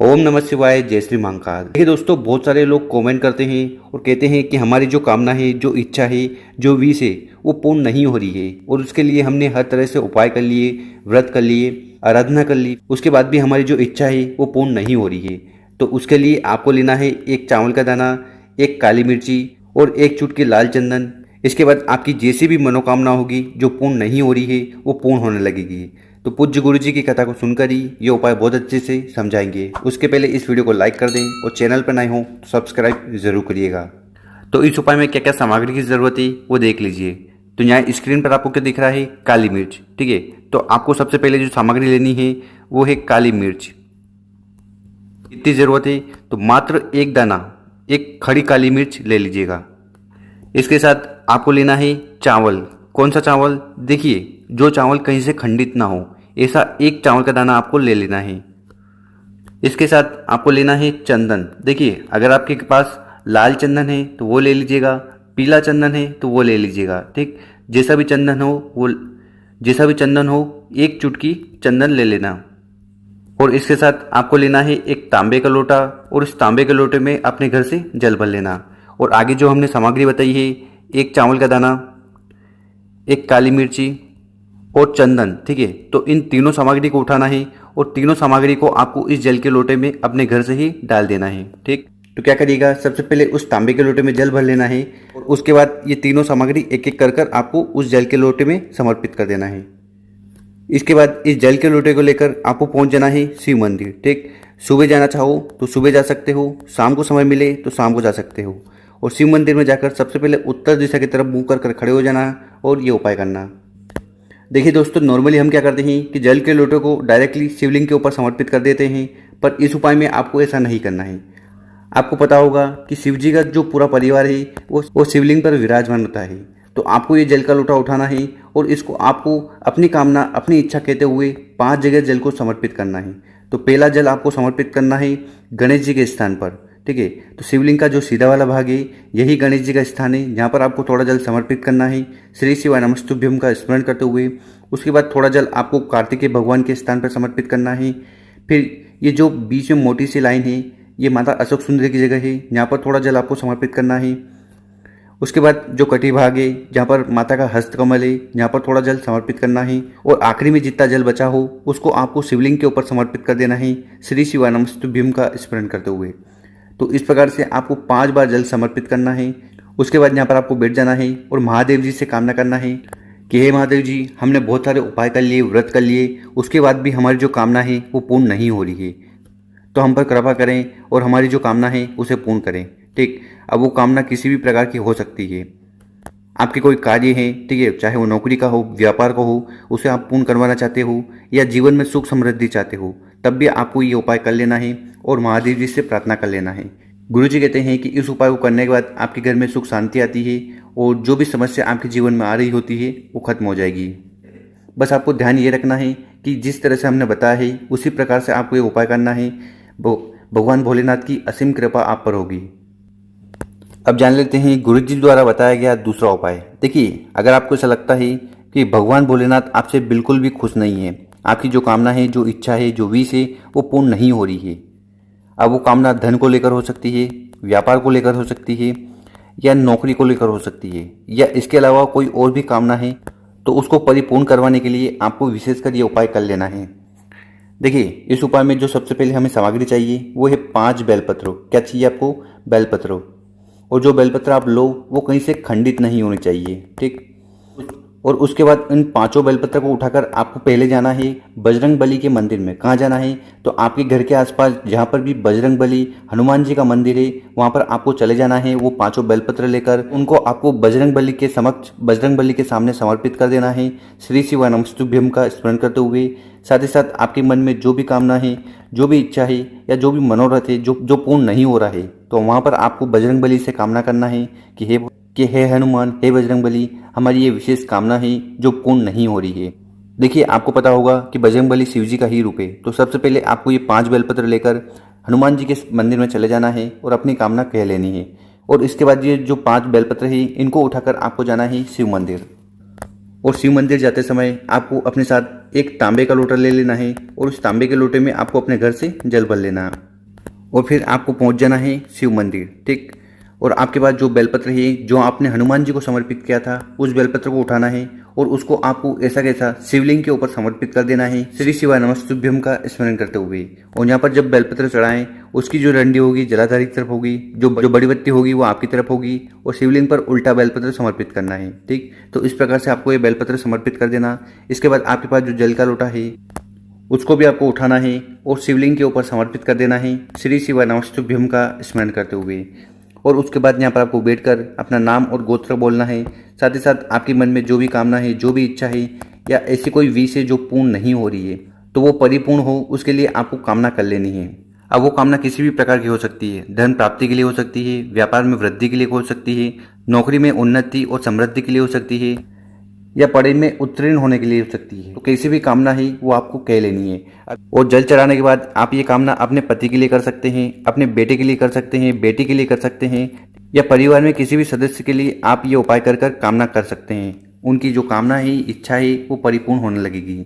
ओम नमः शिवाय, जय श्री महाकाल। देखिए दोस्तों, बहुत सारे लोग कमेंट करते हैं और कहते हैं कि हमारी जो कामना है, जो इच्छा है, जो विश है, वो पूर्ण नहीं हो रही है और उसके लिए हमने हर तरह से उपाय कर लिए, व्रत कर लिए, आराधना कर ली, उसके बाद भी हमारी जो इच्छा है वो पूर्ण नहीं हो रही है। तो उसके लिए आपको लेना है एक चावल का दाना, एक काली मिर्ची और एक चुटकी लाल चंदन। इसके बाद आपकी जैसी भी मनोकामना होगी जो पूर्ण नहीं हो रही है वो पूर्ण होने लगेगी। तो पूज्य गुरु जी की कथा को सुनकर ही ये उपाय बहुत अच्छे से समझाएंगे। उसके पहले इस वीडियो को लाइक कर दें और चैनल पर नए हो तो सब्सक्राइब जरूर करिएगा। तो इस उपाय में क्या क्या सामग्री की जरूरत है वो देख लीजिए। तो यहाँ स्क्रीन पर आपको क्या दिख रहा है, काली मिर्च। ठीक है, तो आपको सबसे पहले जो सामग्री लेनी है वो है काली मिर्च। कितनी ज़रूरत है, तो मात्र एक दाना, एक खड़ी काली मिर्च ले लीजिएगा। इसके साथ आपको लेना है चावल। कौन सा चावल, देखिए जो चावल कहीं से खंडित ना हो, ऐसा एक चावल का दाना आपको ले लेना है। इसके साथ आपको लेना है चंदन। देखिए अगर आपके पास लाल चंदन है तो वो ले लीजिएगा, पीला चंदन है तो वो ले लीजिएगा। ठीक, जैसा भी चंदन हो एक चुटकी चंदन ले लेना। और इसके साथ आपको लेना है एक तांबे का लोटा और इस तांबे के लोटे में अपने घर से जल भर लेना। और आगे जो हमने सामग्री बताई है, एक चावल का दाना, एक काली मिर्ची और चंदन। ठीक है, तो इन तीनों सामग्री को उठाना है और तीनों सामग्री को आपको इस जल के लोटे में अपने घर से ही डाल देना है। ठीक, तो क्या करिएगा, सबसे पहले उस तांबे के लोटे में जल भर लेना है और उसके बाद ये तीनों सामग्री एक एक कर आपको उस जल के लोटे में समर्पित कर देना है। इसके बाद इस जल के लोटे को लेकर आपको पहुंच जाना है शिव मंदिर। ठीक, सुबह जाना चाहो तो सुबह जा सकते हो, शाम को समय मिले तो शाम को जा सकते हो। और शिव मंदिर में जाकर सबसे पहले उत्तर दिशा की तरफ मुंह कर खड़े हो जाना और ये उपाय करना। देखिए दोस्तों, नॉर्मली हम क्या करते हैं कि जल के लोटे को डायरेक्टली शिवलिंग के ऊपर समर्पित कर देते हैं, पर इस उपाय में आपको ऐसा नहीं करना है। आपको पता होगा कि शिव जी का जो पूरा परिवार है वो शिवलिंग पर विराजमान होता है। तो आपको ये जल का लोटा उठाना है और इसको आपको अपनी कामना, अपनी इच्छा कहते हुए 5 जगह जल को समर्पित करना है। तो पहला जल आपको समर्पित करना है गणेश जी के स्थान पर। ठीक है, तो शिवलिंग का जो सीधा वाला भाग है यही गणेश जी का स्थान है, जहाँ पर आपको थोड़ा जल समर्पित करना है श्री शिवाय नमस्तुभ्यम का स्मरण करते हुए। उसके बाद थोड़ा जल आपको कार्तिकेय भगवान के स्थान पर समर्पित करना है। फिर ये जो बीच में मोटी सी लाइन है ये माता अशोक सुंदरी की जगह है, यहाँ पर थोड़ा जल आपको समर्पित करना है। उसके बाद जो कटी भाग है जहाँ पर माता का हस्त कमल है, यहाँ पर थोड़ा जल समर्पित करना है। और आखिरी में जितना जल बचा हो उसको आपको शिवलिंग के ऊपर समर्पित कर देना है श्री शिवाय नमस्तुभ्यम का स्मरण करते हुए। तो इस प्रकार से आपको 5 बार जल समर्पित करना है। उसके बाद यहाँ पर आपको बैठ जाना है और महादेव जी से कामना करना है कि हे महादेव जी, हमने बहुत सारे उपाय कर लिए, व्रत कर लिए, उसके बाद भी हमारी जो कामना है वो पूर्ण नहीं हो रही है, तो हम पर कृपा करें और हमारी जो कामना है उसे पूर्ण करें। ठीक, अब वो कामना किसी भी प्रकार की हो सकती है। आपके कोई कार्य है, ठीक है, चाहे वो नौकरी का हो, व्यापार का हो, उसे आप पूर्ण करवाना चाहते हो या जीवन में सुख समृद्धि चाहते हो, तब भी आपको ये उपाय कर लेना है और महादेव जी से प्रार्थना कर लेना है। गुरु जी कहते हैं कि इस उपाय को करने के बाद आपके घर में सुख शांति आती है और जो भी समस्या आपके जीवन में आ रही होती है वो खत्म हो जाएगी। बस आपको ध्यान ये रखना है कि जिस तरह से हमने बताया है उसी प्रकार से आपको ये उपाय करना है। भगवान भोलेनाथ की असीम कृपा आप पर होगी। अब जान लेते हैं गुरु जी द्वारा बताया गया दूसरा उपाय। देखिए, अगर आपको ऐसा लगता है कि भगवान भोलेनाथ आपसे बिल्कुल भी खुश नहीं है, आपकी जो कामना है, जो इच्छा है, जो विश है वो पूर्ण नहीं हो रही है। अब वो कामना धन को लेकर हो सकती है, व्यापार को लेकर हो सकती है या नौकरी को लेकर हो सकती है, या इसके अलावा कोई और भी कामना है, तो उसको परिपूर्ण करवाने के लिए आपको विशेषकर ये उपाय कर लेना है। देखिए, इस उपाय में जो सबसे पहले हमें सामग्री चाहिए वो है 5 बेलपत्र। क्या चाहिए आपको? बेलपत्र। और जो बेलपत्र आप लो वो कहीं से खंडित नहीं होने चाहिए। ठीक, और उसके बाद इन 5 बेलपत्र को उठाकर आपको पहले जाना है बजरंग बली के मंदिर में। कहाँ जाना है? तो आपके घर के आसपास जहाँ पर भी बजरंग बली, हनुमान जी का मंदिर है, वहाँ पर आपको चले जाना है। वो 5 बेलपत्र लेकर उनको आपको बजरंग बली के समक्ष, बजरंग बली के सामने समर्पित कर देना है श्री शिवाय नमस्तुभ्यम का स्मरण करते हुए। साथ ही साथ आपके मन में जो भी कामना है, जो भी इच्छा है या जो भी मनोरथ है जो पूर्ण नहीं हो रहा है, तो वहाँ पर आपको बजरंग बली से कामना करना है कि हे हनुमान, हे बजरंग बली, हमारी ये विशेष कामना है जो पूर्ण नहीं हो रही है। देखिए, आपको पता होगा कि बजरंग बली शिव जी का ही रूप है। तो सबसे पहले आपको ये 5 बेलपत्र लेकर हनुमान जी के मंदिर में चले जाना है और अपनी कामना कह लेनी है। और इसके बाद ये जो 5 बेलपत्र है इनको उठाकर आपको जाना है शिव मंदिर। और शिव मंदिर जाते समय आपको अपने साथ एक तांबे का लोटा ले लेना है और उस तांबे के लोटे में आपको अपने घर से जल भर लेना है। और फिर आपको पहुंच जाना है शिव मंदिर, ठीक। और आपके पास जो बेलपत्र है जो आपने हनुमान जी को समर्पित किया था, उस बेलपत्र को उठाना है और उसको आपको ऐसा कैसा शिवलिंग के ऊपर समर्पित कर देना है, श्री शिवाय नमस्तुभ्यम का स्मरण करते हुए। और यहाँ पर जब बेलपत्र चढ़ाएं, उसकी जो डंडी होगी जलाधारी की तरफ होगी, जो बड़ी बत्ती होगी वो आपकी तरफ होगी, और शिवलिंग पर उल्टा बेलपत्र समर्पित करना है, ठीक। तो इस प्रकार से आपको ये बेलपत्र समर्पित कर देना। इसके बाद आपके पास जो जल का लोटा है उसको भी आपको उठाना है और शिवलिंग के ऊपर समर्पित कर देना है, श्री शिवाय नमस्तुभ्यम का स्मरण करते हुए। और उसके बाद यहाँ पर आपको बैठकर अपना नाम और गोत्र बोलना है। साथ ही साथ आपके मन में जो भी कामना है, जो भी इच्छा है, या ऐसी कोई विश है जो पूर्ण नहीं हो रही है, तो वो परिपूर्ण हो उसके लिए आपको कामना कर लेनी है। अब वो कामना किसी भी प्रकार की हो सकती है, धन प्राप्ति के लिए हो सकती है, व्यापार में वृद्धि के लिए हो सकती है, नौकरी में उन्नति और समृद्धि के लिए हो सकती है, या पढ़ाई में उत्तीर्ण होने के लिए हो सकती है। तो कैसी भी कामना है वो आपको कह लेनी है। और जल चढ़ाने के बाद आप ये कामना अपने पति के लिए कर सकते हैं, अपने बेटे के लिए कर सकते हैं, बेटी के लिए कर सकते हैं, या परिवार में किसी भी सदस्य के लिए आप ये उपाय कर कर कामना कर सकते हैं। उनकी जो कामना है, इच्छा है, वो परिपूर्ण होने लगेगी।